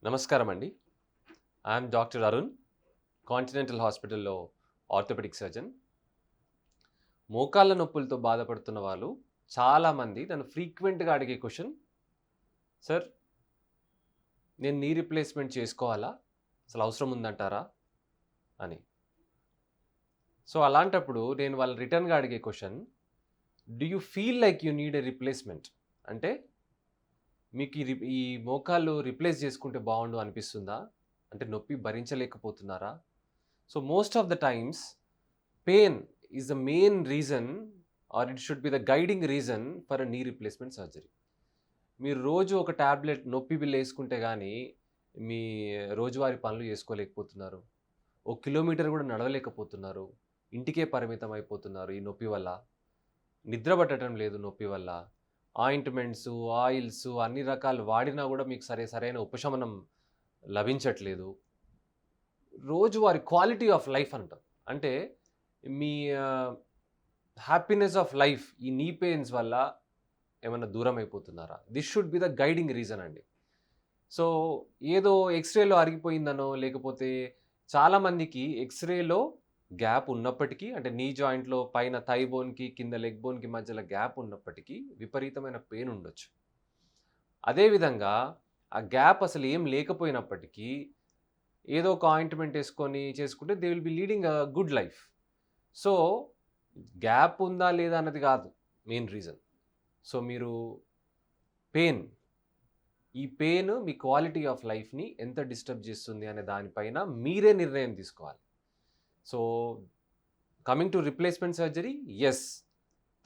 నమస్కారం అండి. I'm doctor Arun, continental హాస్పిటల్లో ఆర్థోపెడిక్ సర్జన్. మోకాళ్ళ నొప్పులతో బాధపడుతున్న వాళ్ళు చాలామంది నన్ను ఫ్రీక్వెంట్గా అడిగే క్వశ్చన్, సార్ నేను నీ రీప్లేస్మెంట్ చేసుకోవాలా, అసలు అవసరం ఉందంటారా అని. సో అలాంటప్పుడు నేను వాళ్ళ రిటర్న్గా అడిగే question, do you feel like you need a replacement? అంటే మీకు ఈ మోకాళ్ళు రిప్లేస్ చేసుకుంటే బాగుండు అనిపిస్తుందా? అంటే నొప్పి భరించలేకపోతున్నారా? So most of the times pain is the main reason, or it should be the guiding reason for a knee replacement surgery. మీరు రోజు ఒక టాబ్లెట్ నొప్పి బిల్ల వేసుకుంటే కానీ మీ రోజువారీ పనులు చేసుకోలేకపోతున్నారు. ఒక కిలోమీటర్ కూడా నడవలేకపోతున్నారు. ఇంటికే పరిమితం అయిపోతున్నారు ఈ నొప్పి వల్ల. నిద్ర పట్టడం లేదు నొప్పి వల్ల. ఆయింట్మెంట్స్, ఆయిల్స్ అన్ని రకాలు వాడినా కూడా మీకు సరైన ఉపశమనం లభించట్లేదు. రోజువారీ క్వాలిటీ ఆఫ్ లైఫ్ అంటాం. అంటే మీ హ్యాపీనెస్ ఆఫ్ లైఫ్ ఈ నీ పెయిన్స్ వల్ల ఏమన్నా దూరం అయిపోతున్నారా? This should be the guiding reason అండి. సో ఏదో ఎక్స్‌రేలో అరిగిపోయిందనో, లేకపోతే చాలామందికి ఎక్స్‌రేలో గ్యాప్ ఉన్నప్పటికీ, అంటే నీ జాయింట్‌లో పైన థై బోన్‌కి, కింద లెగ్ బోన్‌కి మధ్యలో గ్యాప్ ఉన్నప్పటికీ విపరీతమైన పెయిన్ ఉండొచ్చు. అదేవిధంగా ఆ గ్యాప్ అసలు ఏం లేకపోయినప్పటికీ ఏదో ఒక ఆయింట్మెంట్ వేసుకొని చేసుకుంటే they will be leading a good life. So gap ఉందా లేదా అన్నది కాదు మెయిన్ రీజన్. సో మీరు ఈ పెయిన్ మీ క్వాలిటీ ఆఫ్ లైఫ్‌ని ఎంత డిస్టర్బ్ చేస్తుంది అనే దానిపైన మీరే నిర్ణయం తీసుకోవాలి. So coming to replacement surgery, yes,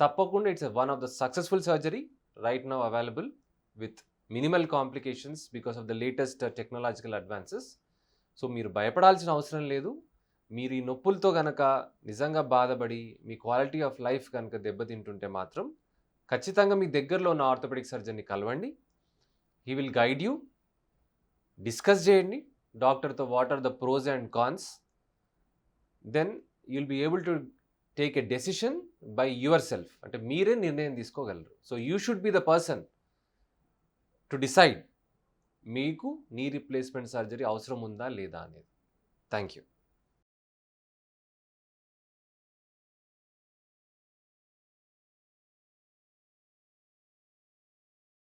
తప్పకుండా it's one of the successful surgery right now available with minimal complications because of the latest technological advances. So మీరు భయపడాల్సిన అవసరం లేదు. మీరు ఈ నొప్పులతో గనక నిజంగా బాధపడి మీ క్వాలిటీ ఆఫ్ లైఫ్ కనుక దెబ్బతింటుంటే మాత్రం ఖచ్చితంగా మీ దగ్గరలో ఉన్న ఆర్థోపెడిక్ సర్జన్ని కలవండి. He will guide you. Discuss చేయండి డాక్టర్తో what are the pros and cons. Then you will be able to take a decision by yourself. అంటే మీరే నిర్ణయం తీసుకోగలరు. So you should be the person to decide మీకు knee replacement surgery అవసరం ఉందా లేదా అనేది. Thank you.